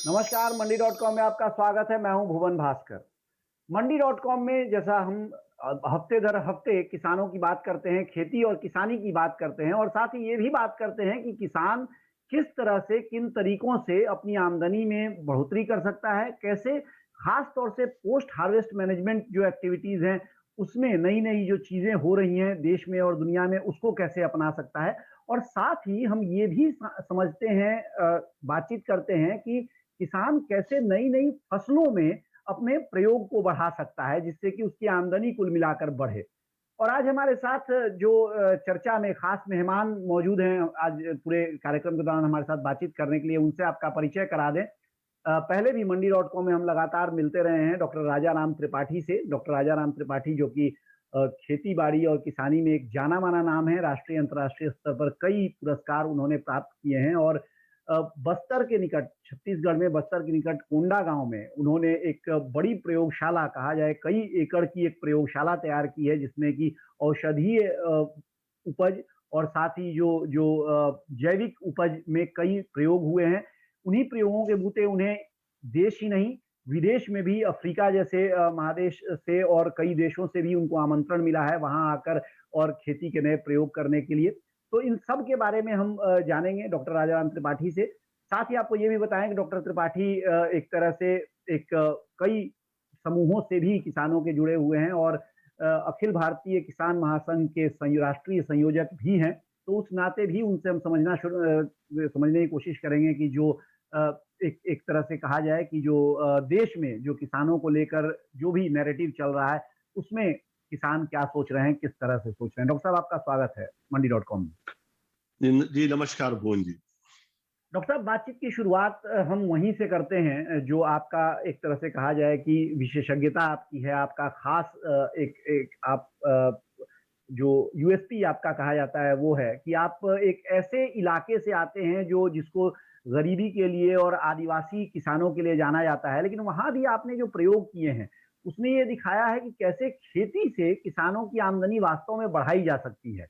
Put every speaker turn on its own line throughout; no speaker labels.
नमस्कार, मंडी dot com में आपका स्वागत है। मैं हूं भुवन भास्कर। मंडी डॉट कॉम में जैसा हम हफ्ते दर हफ्ते किसानों की बात करते हैं, खेती और किसानी की बात करते हैं और साथ ही ये भी बात करते हैं कि किसान किस तरह से, किन तरीकों से अपनी आमदनी में बढ़ोतरी कर सकता है, कैसे खास तौर से पोस्ट हार्वेस्ट मैनेजमेंट जो एक्टिविटीज हैं, उसमें नई नई जो चीजें हो रही हैं देश में और दुनिया में, उसको कैसे अपना सकता है। और साथ ही हम ये भी समझते हैं, बातचीत करते हैं कि किसान कैसे नई नई फसलों में अपने प्रयोग को बढ़ा सकता है जिससे कि उसकी आमदनी कुल मिलाकर बढ़े। और आज हमारे साथ जो चर्चा में खास मेहमान मौजूद हैं, आज पूरे कार्यक्रम के दौरान हमारे साथ बातचीत करने के लिए, उनसे आपका परिचय करा दें। पहले भी मंडी डॉट कॉम में हम लगातार मिलते रहे हैं डॉक्टर राजा राम त्रिपाठी से। डॉक्टर राजा राम त्रिपाठी जो कि खेती बाड़ी और किसानी में एक जाना माना नाम है, राष्ट्रीय अंतर्राष्ट्रीय स्तर पर कई पुरस्कार उन्होंने प्राप्त किए हैं। और बस्तर के निकट, छत्तीसगढ़ में बस्तर के निकट कोंडा गांव में उन्होंने एक बड़ी प्रयोगशाला, कहा जाए कई एकड़ की एक प्रयोगशाला तैयार की है जिसमें कि औषधीय उपज और साथ ही जो जो जैविक उपज में कई प्रयोग हुए हैं। उन्हीं प्रयोगों के बूते उन्हें देश ही नहीं, विदेश में भी, अफ्रीका जैसे महादेश से और कई देशों से भी उनको आमंत्रण मिला है वहां आकर और खेती के नए प्रयोग करने के लिए। तो इन सब के बारे में हम जानेंगे डॉक्टर राजाराम त्रिपाठी से। साथ ही आपको ये भी बताएं कि डॉक्टर त्रिपाठी एक तरह से एक कई समूहों से भी किसानों के जुड़े हुए हैं और अखिल भारतीय किसान महासंघ के राष्ट्रीय संयोजक भी हैं। तो उस नाते भी उनसे हम समझने की कोशिश करेंगे कि जो एक तरह से कहा जाए कि जो देश में जो किसानों को लेकर जो भी नैरेटिव चल रहा है, उसमें किसान क्या सोच रहे हैं, किस तरह से सोच रहे हैं। डॉक्टर साहब, आपका स्वागत है मंडी डॉट कॉम में।
जी नमस्कार भुवन जी।
डॉक्टर साहब, बातचीत की शुरुआत हम वहीं से करते हैं जो आपका एक तरह से कहा जाए कि विशेषज्ञता आपकी है, आपका खास एक एक आप जो यूएसपी आपका कहा जाता है वो है कि आप एक ऐसे इलाके से आते हैं जो जिसको गरीबी के लिए और आदिवासी किसानों के लिए जाना जाता है, लेकिन वहां भी आपने जो प्रयोग किए हैं उसने ये दिखाया है कि कैसे खेती से किसानों की आमदनी वास्तव में बढ़ाई जा सकती है।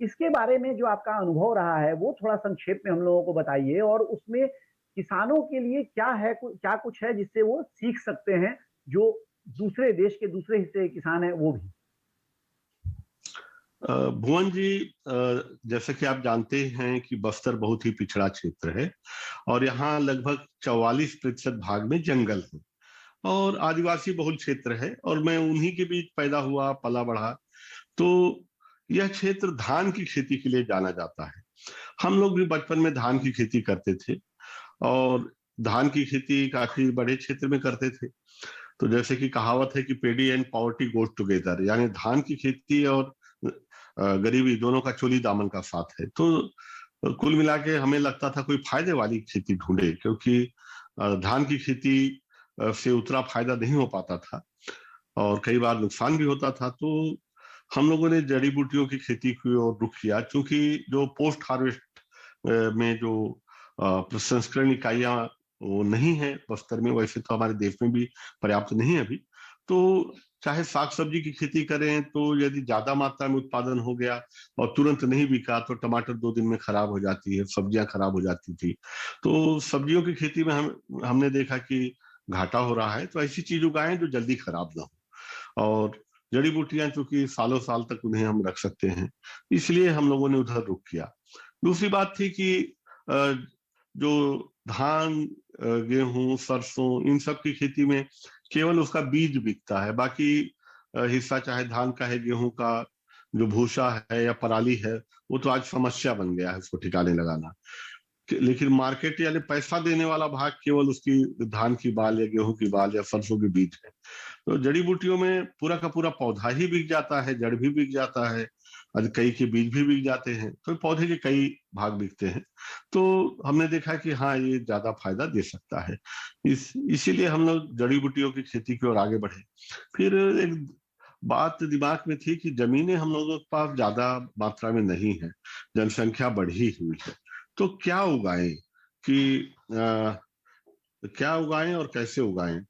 इसके बारे में जो आपका अनुभव रहा है वो थोड़ा संक्षेप में हम लोगों को बताइए, और उसमें किसानों के लिए क्या है, क्या कुछ है जिससे वो सीख सकते हैं, जो दूसरे देश के दूसरे हिस्से के किसान हैं वो भी।
भुवन जी, जैसे कि आप जानते हैं कि बस्तर बहुत ही पिछड़ा क्षेत्र है और यहाँ लगभग 44% भाग में जंगल है और आदिवासी बहुल क्षेत्र है और मैं उन्हीं के बीच पैदा हुआ, पला बढ़ा। तो यह क्षेत्र धान की खेती के लिए जाना जाता है। हम लोग भी बचपन में धान की खेती करते थे और धान की खेती काफी बड़े क्षेत्र में करते थे। तो जैसे कि कहावत है कि पेडी एंड पॉवर्टी गोज टुगेदर, यानी धान की खेती और गरीबी दोनों का चोली दामन का साथ है। तो कुल मिला के हमें लगता था कोई फायदे वाली खेती ढूंढे, क्योंकि धान की खेती से उतना फायदा नहीं हो पाता था और कई बार नुकसान भी होता था। तो हम लोगों ने जड़ी बूटियों की खेती की ओर रुख किया, क्योंकि जो पोस्ट हार्वेस्ट में जो प्रसंस्करण इकाइयां वो नहीं है बस्तर में, वैसे तो हमारे देश में भी पर्याप्त नहीं है अभी। तो चाहे साग सब्जी की खेती करें तो यदि ज्यादा मात्रा में उत्पादन हो गया और तुरंत नहीं बिका तो टमाटर 2 दिन में खराब हो जाती है, सब्जियां खराब हो जाती थी। तो सब्जियों की खेती में हमने देखा कि घाटा हो रहा है, तो ऐसी चीज उगाएं जो जल्दी खराब ना हो। और जड़ी बूटियां चूंकि सालों साल तक उन्हें हम रख सकते हैं, इसलिए हम लोगों ने उधर रुख किया। दूसरी बात थी कि जो धान, गेहूं, सरसों, इन सब की खेती में केवल उसका बीज बिकता है, बाकी हिस्सा चाहे धान का है, गेहूं का जो भूसा है या पराली है, वो तो आज समस्या बन गया है उसको ठिकाने लगाना। लेकिन मार्केट यानी पैसा देने वाला भाग केवल उसकी धान की बाल या गेहूं की बाल या सरसों के बीज है। तो जड़ी बूटियों में पूरा का पूरा पौधा ही बिक जाता है, जड़ भी बिक जाता है और कई के बीज भी बिक जाते हैं, तो पौधे के कई भाग बिकते हैं। तो हमने देखा कि हाँ, ये ज्यादा फायदा दे सकता है। इसीलिए हम लोग जड़ी बूटियों की खेती की ओर आगे बढ़े। फिर एक बात दिमाग में थी कि जमीनें हम लोगों के पास ज्यादा मात्रा में नहीं है, जनसंख्या बढ़ी हुई है, तो क्या उगाएं, कि क्या उगाएं और कैसे उगाएं।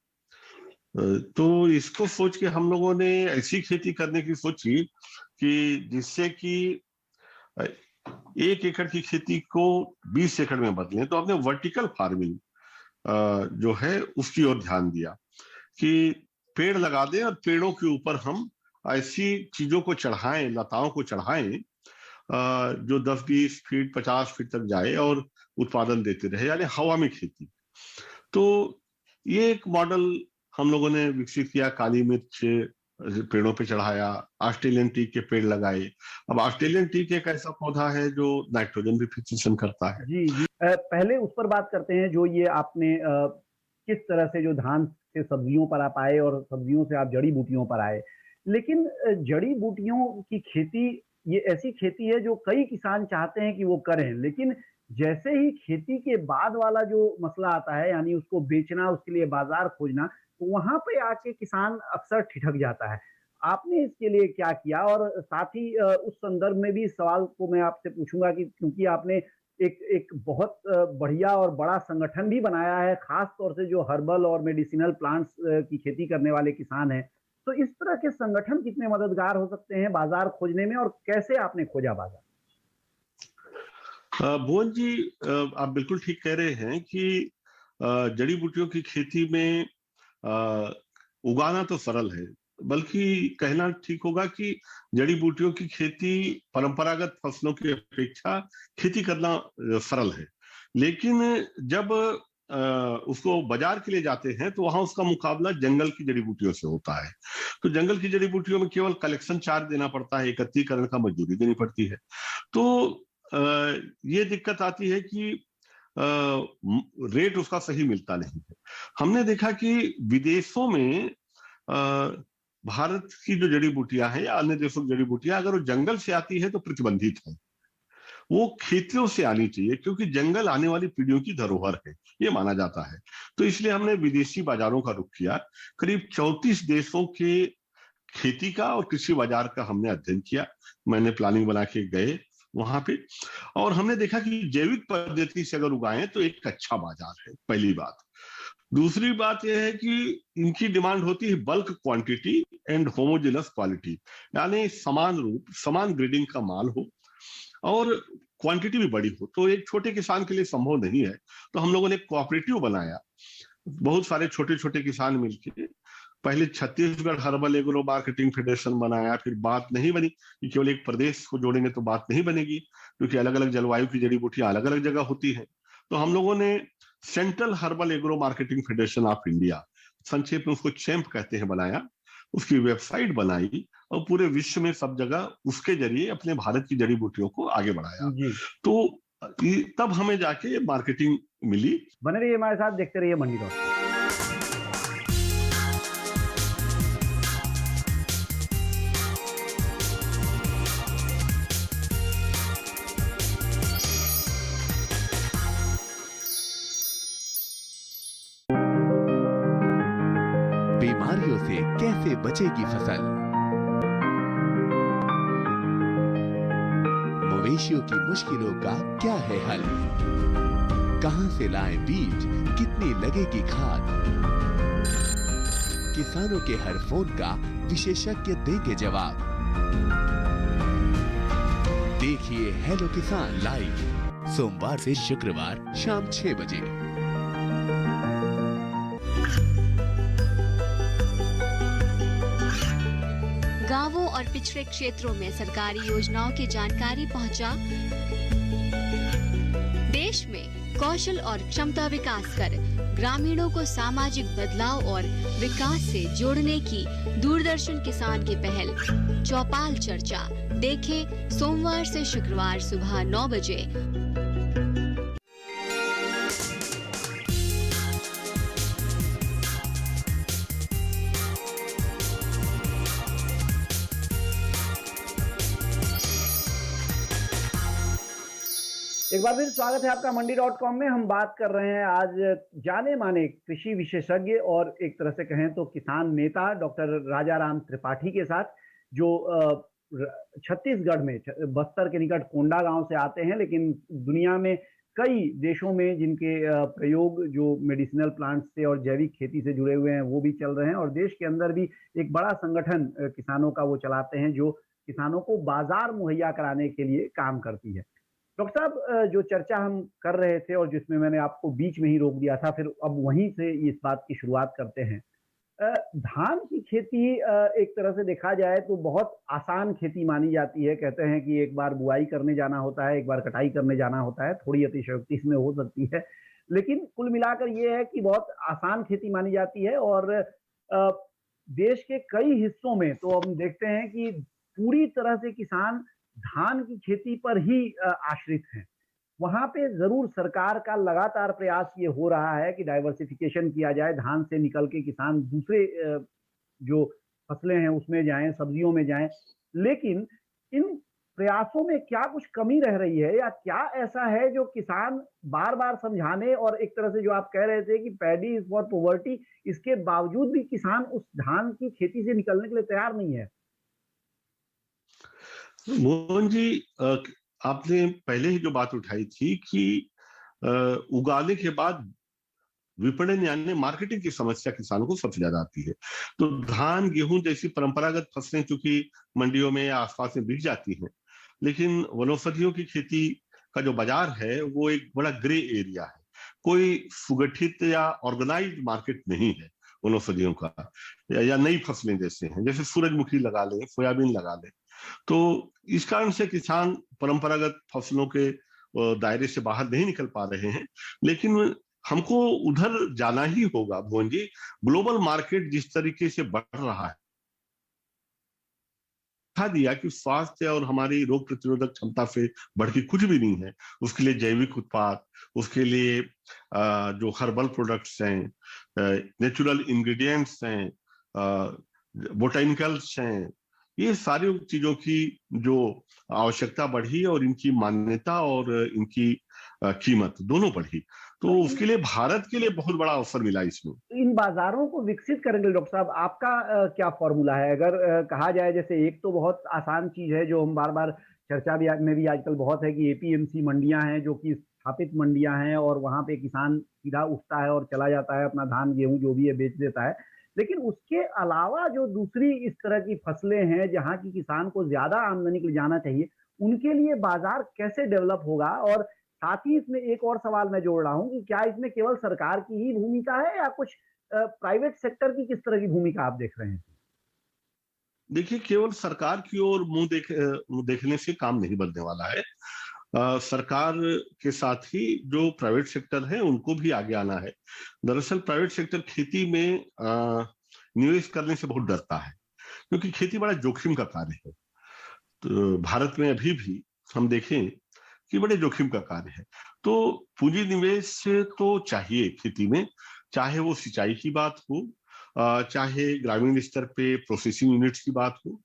तो इसको सोच के हम लोगों ने ऐसी खेती करने की सोची कि जिससे कि 1 एकड़ की खेती को 20 एकड़ में बदलें। तो हमने वर्टिकल फार्मिंग जो है उसकी ओर ध्यान दिया कि पेड़ लगा दें और पेड़ों के ऊपर हम ऐसी चीजों को चढ़ाएं, लताओं को चढ़ाएं जो 10-20 फीट 50 फीट तक जाए और उत्पादन देते रहे, यानी हवा में खेती। तो ये एक मॉडल हम लोगों ने विकसित किया। काली मिर्च पेड़ों पे चढ़ाया, ऑस्ट्रेलियन टीक के पेड़ लगाए। अब ऑस्ट्रेलियन टीक एक ऐसा पौधा है जो नाइट्रोजन भी फिक्सेशन करता है।
जी जी, पहले उस पर बात करते हैं जो ये आपने किस तरह से जो धान से सब्जियों पर आप आए और सब्जियों से आप जड़ी बूटियों पर आए। लेकिन जड़ी बूटियों की खेती ये ऐसी खेती है जो कई किसान चाहते हैं कि वो करें, लेकिन जैसे ही खेती के बाद वाला जो मसला आता है, यानी उसको बेचना, उसके लिए बाजार खोजना, तो वहां पे आके किसान अक्सर ठिठक जाता है। आपने इसके लिए क्या किया? और साथ ही उस संदर्भ में भी सवाल को मैं आपसे पूछूंगा कि क्योंकि आपने एक एक बहुत बढ़िया और बड़ा संगठन भी बनाया है, खास तौर से जो हर्बल और मेडिसिनल प्लांट्स की खेती करने वाले किसान हैं, तो इस तरह के संगठन कितने मददगार हो सकते हैं बाजार खोजने में, और कैसे आपने खोजा बाजार?
भुवन जी, आप बिल्कुल ठीक कह रहे हैं कि जड़ी बूटियों की खेती में उगाना तो सरल है, बल्कि कहना ठीक होगा कि जड़ी बूटियों की खेती परंपरागत फसलों की अपेक्षा खेती करना सरल है। लेकिन जब उसको बाजार के लिए जाते हैं तो वहां उसका मुकाबला जंगल की जड़ी बूटियों से होता है। तो जंगल की जड़ी बूटियों में केवल कलेक्शन चार्ज देना पड़ता है, एकत्रीकरण का मजदूरी देनी पड़ती है। तो ये दिक्कत आती है कि रेट उसका सही मिलता नहीं है। हमने देखा कि विदेशों में भारत की जो जड़ी बूटियां हैं या अन्य देशों की जड़ी बूटियां अगर वो जंगल से आती है तो प्रतिबंधित है, वो खेतों से आनी चाहिए, क्योंकि जंगल आने वाली पीढ़ियों की धरोहर है, ये माना जाता है। तो इसलिए हमने विदेशी बाजारों का रुख किया। करीब 34 देशों के खेती का और कृषि बाजार का हमने अध्ययन किया। मैंने प्लानिंग बना के गए वहां पे, और हमने देखा कि जैविक पद्धति से अगर उगाएं तो एक अच्छा बाजार है, पहली बात। दूसरी बात यह है कि इनकी डिमांड होती है bulk quantity and homogeneous quality, यानी समान रूप, समान ग्रेडिंग का माल हो और क्वांटिटी भी बड़ी हो। तो एक छोटे किसान के लिए संभव नहीं है। तो हम लोगों ने कोऑपरेटिव बनाया, बहुत सारे छोटे छोटे किसान मिलकर। पहले Chhattisgarh herbal agro marketing federation बनाया, फिर बात नहीं बनी कि केवल एक प्रदेश को जोड़ेंगे तो बात नहीं बनेगी, क्योंकि अलग अलग जलवायु की जड़ी बूटियां अलग अलग जगह होती हैं। तो हम लोगों ने central herbal agro marketing federation of India, संक्षेप में उसको चैंप कहते हैं, बनाया। उसकी वेबसाइट बनाई और पूरे विश्व में सब जगह उसके जरिए अपने भारत की जड़ी बूटियों को आगे बढ़ाया। तो तब हमें जाके मार्केटिंग मिली।
बने रहिए हमारे साथ, देखते रहिए मंडी डॉट।
बीमारियों से कैसे बचेगी फसल? मवेशियों की मुश्किलों का क्या है हल? कहां से लाएं बीज, कितनी लगेगी खाद? किसानों के हर फोन का विशेषज्ञ देंगे जवाब। देखिए हेलो किसान लाइव, सोमवार से शुक्रवार शाम 6 बजे।
गांवों और पिछड़े क्षेत्रों में सरकारी योजनाओं की जानकारी पहुंचा। देश में कौशल और क्षमता विकास कर ग्रामीणों को सामाजिक बदलाव और विकास से जोड़ने की दूरदर्शन किसान की पहल चौपाल चर्चा देखें सोमवार से शुक्रवार सुबह 9 बजे।
एक बार फिर स्वागत है आपका मंडी.com में। हम बात कर रहे हैं आज जाने माने कृषि विशेषज्ञ और एक तरह से कहें तो किसान नेता डॉक्टर राजाराम त्रिपाठी के साथ, जो छत्तीसगढ़ में बस्तर के निकट कोंडा गांव से आते हैं, लेकिन दुनिया में कई देशों में जिनके प्रयोग जो मेडिसिनल प्लांट्स से और जैविक खेती से जुड़े हुए हैं वो भी चल रहे हैं, और देश के अंदर भी एक बड़ा संगठन किसानों का वो चलाते हैं जो किसानों को बाजार मुहैया कराने के लिए काम करती है। डॉक्टर साहब, जो चर्चा हम कर रहे थे और जिसमें मैंने आपको बीच में ही रोक दिया था, फिर अब वहीं से इस बात की शुरुआत करते हैं। धान की खेती एक तरह से देखा जाए तो बहुत आसान खेती मानी जाती है। कहते हैं कि एक बार बुआई करने जाना होता है, एक बार कटाई करने जाना होता है, थोड़ी अतिशयोक्ति इसमें हो सकती है, लेकिन कुल मिलाकर ये है कि बहुत आसान खेती मानी जाती है। और देश के कई हिस्सों में तो हम देखते हैं कि पूरी तरह से किसान धान की खेती पर ही आश्रित हैं। वहां पे जरूर सरकार का लगातार प्रयास ये हो रहा है कि डाइवर्सिफिकेशन किया जाए, धान से निकल के किसान दूसरे जो फसलें हैं उसमें जाएं, सब्जियों में जाएं। लेकिन इन प्रयासों में क्या कुछ कमी रह रही है, या क्या ऐसा है जो किसान बार बार समझाने, और एक तरह से जो आप कह रहे थे कि पैडी इज फॉर पॉवर्टी, इसके बावजूद भी किसान उस धान की खेती से निकलने के लिए तैयार नहीं है?
मोहन जी, आपने पहले ही जो बात उठाई थी कि उगाने के बाद विपणन यानी मार्केटिंग की समस्या किसानों को सबसे ज्यादा आती है। तो धान, गेहूं जैसी परंपरागत फसलें चूंकि मंडियों में या आसपास में बिक जाती हैं, लेकिन वनौषधियों की खेती का जो बाजार है वो एक बड़ा ग्रे एरिया है। कोई सुगठित या ऑर्गेनाइज्ड मार्केट नहीं है वनौषधियों का, या नई फसलें जैसे हैं, जैसे सूरजमुखी लगा लें, सोयाबीन लगा लें। तो इस कारण से किसान परंपरागत फसलों के दायरे से बाहर नहीं निकल पा रहे हैं। लेकिन हमको उधर जाना ही होगा भुवन जी। ग्लोबल मार्केट जिस तरीके से बढ़ रहा है, दिखा दिया कि स्वास्थ्य और हमारी रोग प्रतिरोधक क्षमता से बढ़ के कुछ भी नहीं है। उसके लिए जैविक उत्पाद, उसके लिए जो हर्बल प्रोडक्ट्स हैं, नेचुरल इंग्रेडिएंट्स हैं, बोटेनिकल्स हैं, ये सारी चीजों की जो आवश्यकता बढ़ी और इनकी मान्यता और इनकी कीमत दोनों बढ़ी, तो उसके लिए भारत के लिए बहुत बड़ा अवसर मिला इसमें।
इन बाजारों को विकसित करेंगे डॉक्टर साहब, आपका क्या फॉर्मूला है? अगर कहा जाए, जैसे एक तो बहुत आसान चीज है जो हम बार बार चर्चा में भी आजकल बहुत है कि एपीएमसी मंडियां हैं, जो कि स्थापित मंडियां हैं, और वहां पे किसान सीधा उठता है और चला जाता है, अपना धान गेहूं जो भी है बेच देता है। लेकिन उसके अलावा जो दूसरी इस तरह की फसलें हैं जहां की किसान को ज्यादा आमदनी के लिए जाना चाहिए, उनके लिए बाजार कैसे डेवलप होगा? और साथ ही इसमें एक और सवाल मैं जोड़ रहा हूं कि क्या इसमें केवल सरकार की ही भूमिका है, या कुछ प्राइवेट सेक्टर की किस तरह की भूमिका आप देख रहे हैं?
देखिए, केवल सरकार की ओर मुंह देखने से काम नहीं बनने वाला है। सरकार के साथ ही जो प्राइवेट सेक्टर है उनको भी आगे आना है। दरअसल प्राइवेट सेक्टर खेती में निवेश करने से बहुत डरता है, क्योंकि खेती बड़ा जोखिम का कार्य है। तो भारत में अभी भी हम देखें कि बड़े जोखिम का कार्य है। तो पूंजी निवेश तो चाहिए खेती में, चाहे वो सिंचाई की बात हो, चाहे ग्रामीण स्तर पे प्रोसेसिंग यूनिट्स की बात हो।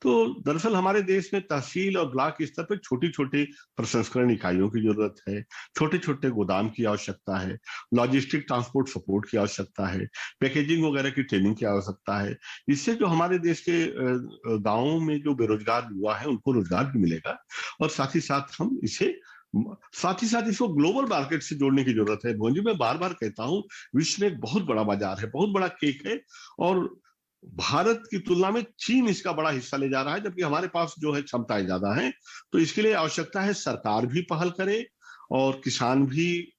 तो दरअसल हमारे देश में तहसील और ब्लॉक स्तर पर छोटी छोटी प्रसंस्करण इकाइयों की जरूरत है, छोटे छोटे गोदाम की आवश्यकता है, लॉजिस्टिक ट्रांसपोर्ट सपोर्ट की आवश्यकता है, पैकेजिंग वगैरह की ट्रेनिंग की आवश्यकता है। इससे जो हमारे देश के गांवों में जो बेरोजगार युवा है उनको रोजगार भी मिलेगा, और साथ ही साथ इसको ग्लोबल मार्केट से जोड़ने की जरूरत है। भुवन जी, मैं बार बार कहता हूं, विश्व में एक बहुत बड़ा बाजार है, बहुत बड़ा केक है, और भारत की तुलना में चीन इसका बड़ा हिस्सा ले जा रहा है, जबकि हमारे पास जो है क्षमताएं ज्यादा हैं। तो इसके लिए आवश्यकता है सरकार भी पहल करे, और किसान भी,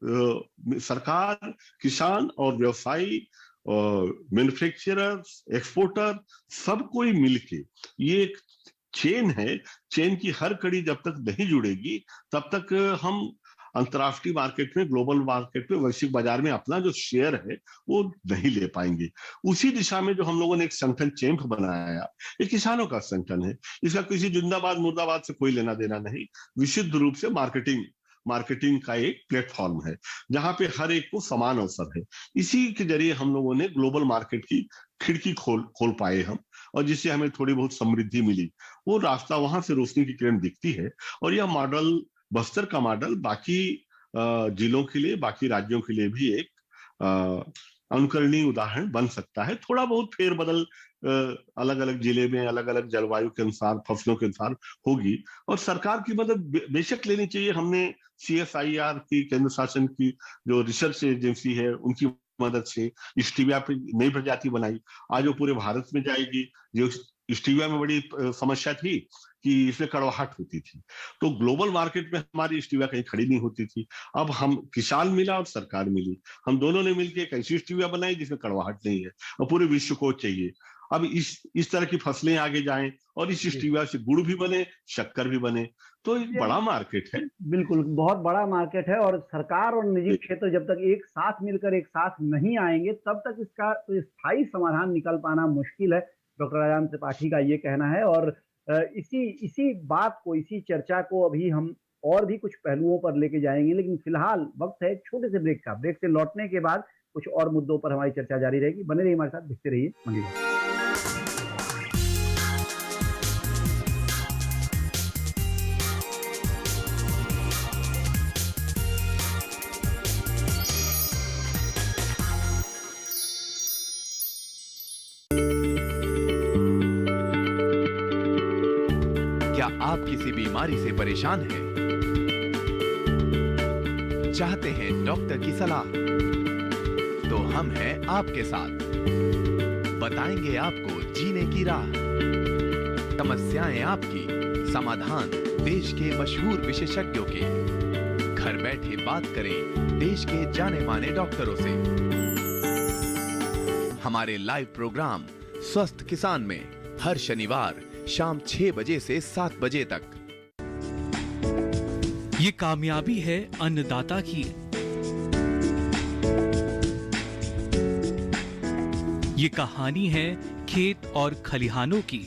सरकार, किसान और व्यवसायी, मैन्युफैक्चरर्स, एक्सपोर्टर, सब कोई मिलके, ये एक चेन है। चेन की हर कड़ी जब तक नहीं जुड़ेगी तब तक हम अंतर्राष्ट्रीय मार्केट में, ग्लोबल मार्केट में, वैश्विक बाजार में अपना जो शेयर है वो नहीं ले पाएंगे। उसी दिशा में जो हम लोगों ने एक संगठन चैंप बनाया, ये किसानों का संगठन है। इसका किसी जिंदाबाद मुर्दाबाद से कोई लेना देना नहीं, विशुद्ध रूप से मार्केटिंग का एक प्लेटफॉर्म है जहां पे हर एक को समान अवसर है। इसी के जरिए हम लोगों ने ग्लोबल मार्केट की खिड़की खोल पाए हम, और जिससे हमें थोड़ी बहुत समृद्धि मिली। वो रास्ता, वहां से रोशनी की किरण दिखती है। और यह मॉडल, बस्तर का मॉडल, बाकी जिलों के लिए, बाकी राज्यों के लिए भी एक अनुकरणीय उदाहरण बन सकता है। थोड़ा बहुत फेरबदल अलग अलग जिले में, अलग अलग जलवायु के अनुसार, फसलों के अनुसार होगी, और सरकार की मदद बेशक लेनी चाहिए। हमने CSIR की, केंद्र शासन की जो रिसर्च एजेंसी है, उनकी मदद से स्टीविया पे नई प्रजाति बनाई, आज वो पूरे भारत में जाएगी। जो स्टीविया में बड़ी समस्या थी कि इसमें कड़वाहट होती थी। तो ग्लोबल मार्केट में हमारी स्टीविया कहीं खड़ी नहीं होती थी। अब हम किसान मिला और सरकार मिली, हम दोनों ने मिलकर एक ऐसी स्टीविया बनाई जिसमें कड़वाहट नहीं है और पूरे विश्व को चाहिए। अब इस तरह की फसलें आगे जाएं और इस स्टीविया से गुड़ भी बने, शक्कर भी बने, तो एक बड़ा मार्केट है।
बिल्कुल, बहुत बड़ा मार्केट है और सरकार और निजी क्षेत्र जब तक एक साथ मिलकर एक साथ नहीं आएंगे तब तक इसका तो स्थायी समाधान निकल पाना मुश्किल है। डॉक्टर राजाराम त्रिपाठी का ये कहना है और इसी बात को, इसी चर्चा को अभी हम और भी कुछ पहलुओं पर लेके जाएंगे, लेकिन फिलहाल वक्त है एक छोटे से ब्रेक का। ब्रेक से लौटने के बाद कुछ और मुद्दों पर हमारी चर्चा जारी रहेगी। बने रहिए हमारे साथ, देखते रहिए मंडी बात।
क्या आप किसी बीमारी से परेशान हैं? चाहते हैं डॉक्टर की सलाह? तो हम हैं आपके साथ, बताएंगे आपको जीने की राह। समस्याएं आपकी, समाधान देश के मशहूर विशेषज्ञों के। घर बैठे बात करें देश के जाने माने डॉक्टरों से। हमारे लाइव प्रोग्राम स्वस्थ किसान में हर शनिवार शाम 6 बजे से 7 बजे तक।
ये कामयाबी है अन्नदाता की। ये कहानी है खेत और खलिहानों की।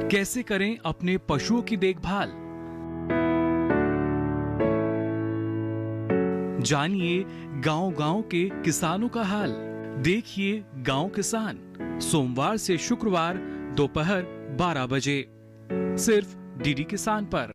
कैसे करें अपने पशुओं की देखभाल, जानिए गांव-गांव के किसानों का हाल। देखिए गांव किसान, सोमवार से शुक्रवार दोपहर 12 बजे सिर्फ डीडी किसान पर।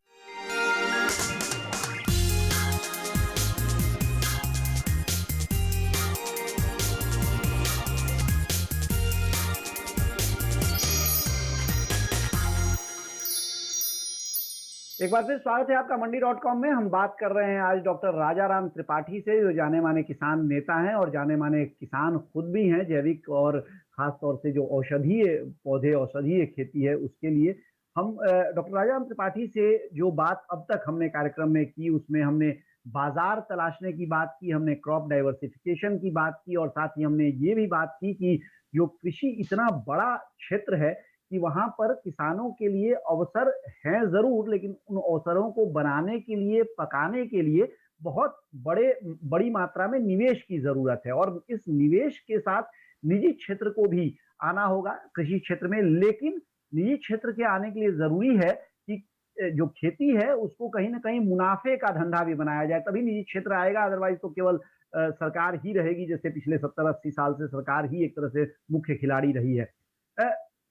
एक बार फिर स्वागत है आपका मंडी.com में। हम बात कर रहे हैं आज डॉक्टर राजाराम त्रिपाठी से, जो जाने माने किसान नेता हैं और जाने माने किसान खुद भी हैं, जैविक और खास तौर से जो औषधीय पौधे, औषधीय खेती है उसके लिए। हम डॉक्टर राजाराम त्रिपाठी से जो बात अब तक हमने कार्यक्रम में की, उसमें हमने बाजार तलाशने की बात की, हमने क्रॉप डाइवर्सिफिकेशन की बात की और साथ ही हमने ये भी बात की कि जो कृषि इतना बड़ा क्षेत्र है कि वहां पर किसानों के लिए अवसर हैं जरूर, लेकिन उन अवसरों को बनाने के लिए, पकाने के लिए बहुत बड़ी मात्रा में निवेश की जरूरत है और इस निवेश के साथ निजी क्षेत्र को भी आना होगा कृषि क्षेत्र में। लेकिन निजी क्षेत्र के आने के लिए जरूरी है कि जो खेती है उसको कहीं ना कहीं मुनाफे का धंधा भी बनाया जाए, तभी निजी क्षेत्र आएगा। अदरवाइज तो केवल सरकार ही रहेगी, जैसे पिछले 70-80 साल से सरकार ही एक तरह से मुख्य खिलाड़ी रही है।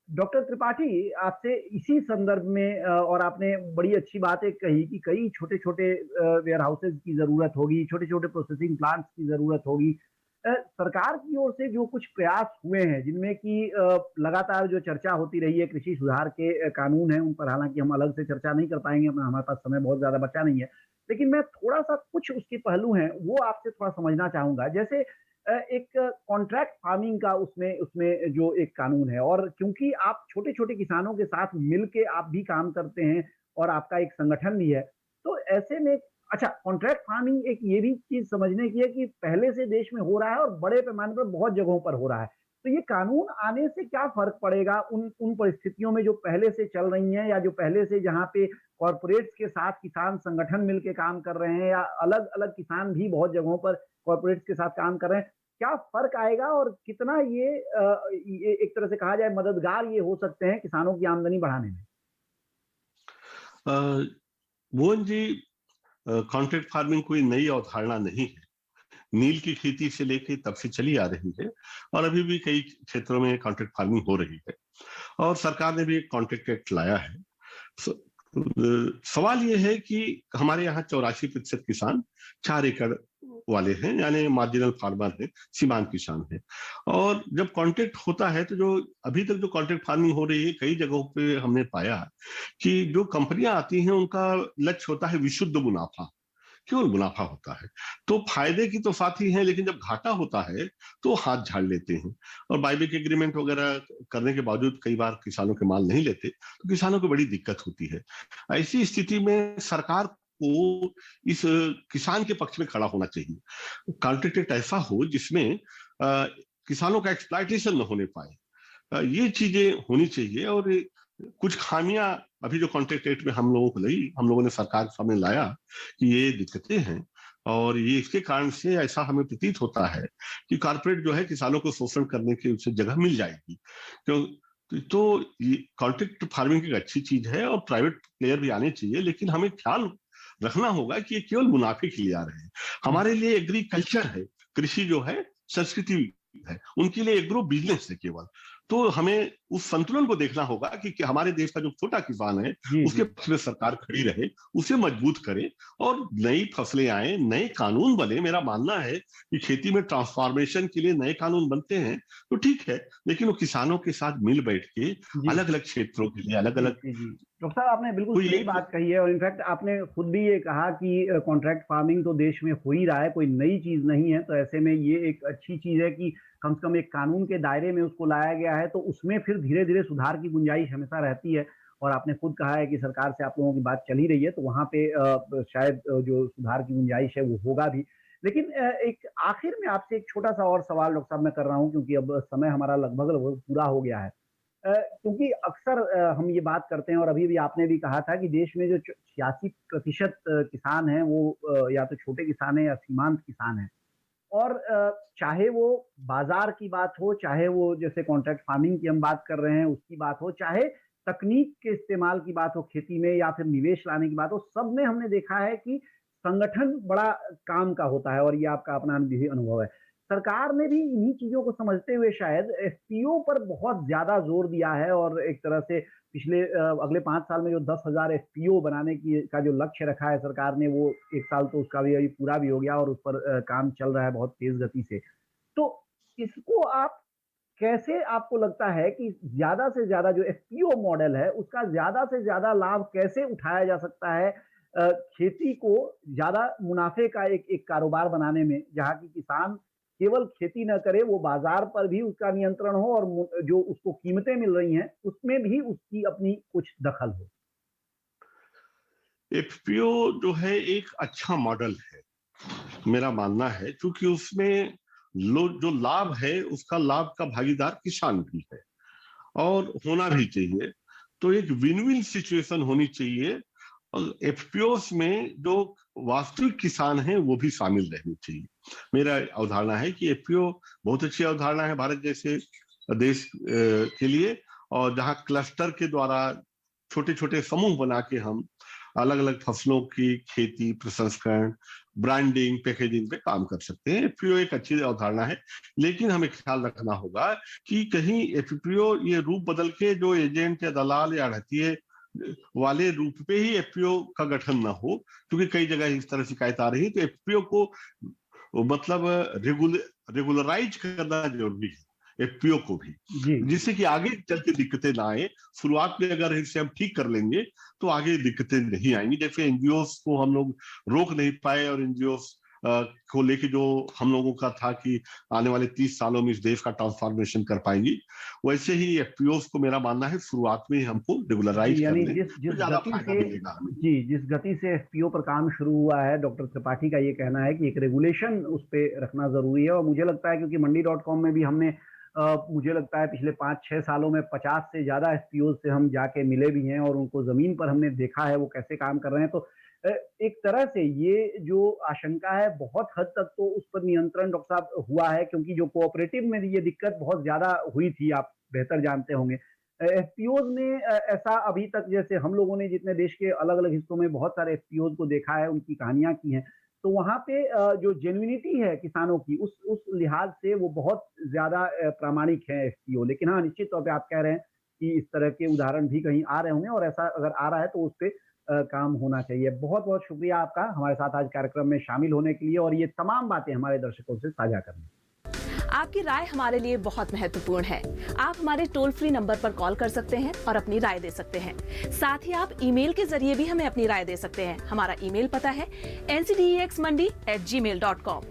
डॉक्टर त्रिपाठी, आपसे इसी संदर्भ में और आपने बड़ी अच्छी बातें कही कि कई छोटे छोटे वेयर हाउसेज की जरूरत होगी, छोटे छोटे प्रोसेसिंग प्लांट्स की जरूरत होगी। सरकार की ओर से जो कुछ प्रयास हुए हैं, जिनमें कि लगातार जो चर्चा होती रही है, कृषि सुधार के कानून हैं, उन पर हालांकि हम अलग से चर्चा नहीं कर पाएंगे, हमारे पास समय बहुत ज्यादा बचा नहीं है, लेकिन मैं थोड़ा सा कुछ उसके पहलू हैं वो आपसे थोड़ा समझना चाहूंगा। जैसे एक कॉन्ट्रैक्ट फार्मिंग का उसमें जो एक कानून है, और क्योंकि आप छोटे छोटे किसानों के साथ मिलके आप भी काम करते हैं और आपका एक संगठन भी है, तो ऐसे में अच्छा, कॉन्ट्रैक्ट फार्मिंग एक ये भी चीज समझने की है कि पहले से देश में हो रहा है और बड़े पैमाने पर बहुत जगहों पर हो रहा है, तो ये कानून आने से क्या फर्क पड़ेगा उन परिस्थितियों में जो पहले से चल रही हैं, या जो पहले से जहाँ पे कॉर्पोरेट्स के साथ किसान संगठन मिलके काम कर रहे हैं, या अलग अलग किसान भी बहुत जगहों पर कॉर्पोरेट्स के साथ काम कर रहे हैं, क्या फर्क आएगा और कितना ये एक तरह से कहा जाए मददगार ये हो सकते हैं किसानों की आमदनी बढ़ाने में?
भुवन जी, कॉन्ट्रैक्ट फार्मिंग कोई नई अवधारणा नहीं है। नील की खेती से लेके तब से चली आ रही है और अभी भी कई क्षेत्रों में कॉन्ट्रैक्ट फार्मिंग हो रही है और सरकार ने भी एक कॉन्ट्रैक्ट एक्ट लाया है। सवाल ये है कि हमारे यहाँ 84% किसान 4 एकड़ वाले हैं, यानी मार्जिनल फार्मर है, सीमांत किसान है। और जब कॉन्ट्रैक्ट होता है तो जो अभी तक जो कॉन्ट्रैक्ट फार्मिंग हो रही है, कई जगहों पे हमने पाया कि जो कंपनियां आती हैं उनका लक्ष्य होता है विशुद्ध मुनाफा, केवल मुनाफा होता है। तो फायदे की तो साथी हैं, लेकिन जब घाटा होता है तो हाथ झाड़ लेते हैं, और बायबैक एग्रीमेंट वगैरह करने के बावजूद कई बार किसानों के माल नहीं लेते, तो किसानों को बड़ी दिक्कत होती है। ऐसी स्थिति में सरकार को इस किसान के पक्ष में खड़ा होना चाहिए। कॉन्ट्रैक्ट एक्ट ऐसा हो जिसमें किसानों का एक्सप्लॉयटेशन न होने पाए, ये चीजें होनी चाहिए। और कुछ खामियां अभी जो कॉन्ट्रैक्ट एक्ट में हम लोगों को लगी, हम लोगों ने सरकार के सामने लाया कि ये दिक्कतें हैं, और ये इसके कारण से ऐसा हमें प्रतीत होता है कि कॉर्पोरेट जो है किसानों को शोषण करने की उसे जगह मिल जाएगी। तो ये कॉन्ट्रैक्ट फार्मिंग एक अच्छी चीज है और प्राइवेट प्लेयर भी आने चाहिए, लेकिन हमें ख्याल रखना होगा कि ये केवल मुनाफे के लिए आ रहे हैं। हमारे लिए एग्रीकल्चर है, कृषि जो है संस्कृति है, उनके लिए एग्रो बिजनेस है केवल। तो हमें उस संतुलन को देखना होगा कि हमारे देश का जो छोटा किसान है उसके पक्ष में सरकार खड़ी रहे, उसे मजबूत करे और नई फसलें आए, नए कानून बने। मेरा मानना है कि खेती में ट्रांसफॉर्मेशन के लिए नए कानून बनते हैं तो ठीक है, लेकिन वो किसानों के साथ मिल बैठ के अलग अलग क्षेत्रों के लिए अलग अलग।
डॉक्टर साहब, आपने बिल्कुल सही बात कही है, और इनफैक्ट आपने खुद भी ये कहा कि कॉन्ट्रैक्ट फार्मिंग तो देश में हो ही रहा है, कोई नई चीज नहीं है। तो ऐसे में ये एक अच्छी चीज है कि कम से कम एक कानून के दायरे में उसको लाया गया है, तो उसमें फिर धीरे धीरे सुधार की गुंजाइश हमेशा रहती है। और आपने खुद कहा है कि सरकार से आप लोगों की बात चल ही रही है, तो वहां पे शायद जो सुधार की गुंजाइश है वो होगा भी। लेकिन एक आखिर में आपसे एक छोटा सा और सवाल डॉक्टर साहब मैं कर रहा हूँ, क्योंकि अब समय हमारा लगभग पूरा हो गया है। क्योंकि अक्सर हम ये बात करते हैं, और अभी भी आपने भी कहा था कि देश में जो 86% किसान हैं वो या तो छोटे किसान हैं या सीमांत किसान हैं। और चाहे वो बाजार की बात हो, चाहे वो जैसे कॉन्ट्रैक्ट फार्मिंग की हम बात कर रहे हैं उसकी बात हो, चाहे तकनीक के इस्तेमाल की बात हो खेती में, या फिर निवेश लाने की बात हो, सब में हमने देखा है कि संगठन बड़ा काम का होता है, और ये आपका अपना भी अनुभव है। सरकार ने भी इन्हीं चीजों को समझते हुए शायद एफपीओ पर बहुत ज्यादा जोर दिया है, और एक तरह से पिछले अगले 5 साल में जो 10,000 एफपीओ बनाने का जो लक्ष्य रखा है सरकार ने, वो 1 साल तो उसका भी अभी पूरा भी हो गया, और उस पर काम चल रहा है बहुत तेज गति से। तो इसको आप कैसे, आपको लगता है कि ज्यादा से ज्यादा जो एफपीओ मॉडल है उसका ज्यादा से ज्यादा लाभ कैसे उठाया जा सकता है खेती को ज्यादा मुनाफे का एक कारोबार बनाने में, जहाँ की किसान केवल खेती न करे, वो बाजार पर भी उसका नियंत्रण हो, और जो उसको कीमतें मिल रही हैं उसमें भी उसकी अपनी कुछ दखल हो।
एफपीओ जो है एक अच्छा मॉडल है, मेरा मानना है, क्योंकि उसमें जो लाभ है उसका लाभ का भागीदार किसान भी है, और होना भी चाहिए। तो एक विन विन सिचुएशन होनी चाहिए, और एफपीओस में जो वास्तविक किसान हैं वो भी शामिल रहनी चाहिए। मेरा अवधारणा है कि एफपीओ बहुत अच्छी अवधारणा है भारत जैसे देश के लिए, और जहां क्लस्टर के द्वारा छोटे छोटे समूह बना के हम अलग अलग फसलों की खेती, प्रसंस्करण, ब्रांडिंग, पैकेजिंग पे काम कर सकते हैं। एफपीओ एक अच्छी अवधारणा है, लेकिन हमें ख्याल रखना होगा कि कहीं एफपीओ ये रूप बदल के जो एजेंट या दलाल या आढ़तिये वाले रूप पे ही एफपीओ का गठन ना हो, क्योंकि कई जगह इस तरह शिकायत आ रही है। तो एफपीओ को मतलब रेगुलराइज करना जरूरी है एफपीओ को भी, जिससे कि आगे चल के दिक्कतें ना आए। शुरुआत में अगर इसे हम ठीक कर लेंगे तो आगे दिक्कतें नहीं आएंगी। जैसे एनजीओ को हम लोग रोक नहीं पाए, और एनजीओ को लेके जो हम लोगों का था कि आने वाले 30 सालों में इस देश का ट्रांसफॉर्मेशन कर पाएंगी, वैसे ही एफपीओस को मेरा मानना है शुरुआत में ही हमको रेगुलराइज कर लें तो ज्यादा फायदा मिलेगा हमें।
जिस गति से एफपीओ पर काम शुरू हुआ है, डॉक्टर त्रिपाठी का ये कहना है कि एक रेगुलेशन उस पर रखना जरूरी है। और मुझे लगता है क्योंकि मंडी.com में भी हमने मुझे लगता है पिछले 5-6 सालों में 50 से ज्यादा एफपीओ से हम जाके मिले भी हैं, और उनको जमीन पर हमने देखा है वो कैसे काम कर रहे हैं। तो एक तरह से ये जो आशंका है बहुत हद तक तो उस पर नियंत्रण डॉक्टर साहब हुआ है, क्योंकि जो कोऑपरेटिव में ये दिक्कत बहुत ज्यादा हुई थी, आप बेहतर जानते होंगे। एफपीओज में ऐसा अभी तक, जैसे हम लोगों ने जितने देश के अलग अलग हिस्सों में बहुत सारे एफपीओज को देखा है, उनकी कहानियां की हैं, तो वहां पे जो जेन्युइनिटी है किसानों की, उस लिहाज से वो बहुत ज्यादा प्रामाणिक है एफपीओ। लेकिन हाँ, निश्चित तौर पे आप कह रहे हैं कि इस तरह के उदाहरण भी कहीं आ रहे होंगे, और ऐसा अगर आ रहा है तो उस पर काम होना चाहिए। बहुत बहुत शुक्रिया आपका हमारे साथ आज कार्यक्रम में शामिल होने के लिए, और ये तमाम बातें हमारे दर्शकों से साझा करने।
आपकी राय हमारे लिए बहुत महत्वपूर्ण है। आप हमारे टोल फ्री नंबर पर कॉल कर सकते हैं और अपनी राय दे सकते हैं। साथ ही आप ईमेल के जरिए भी हमें अपनी राय दे सकते हैं। हमारा ईमेल पता है ncdexmandi@gmail.com।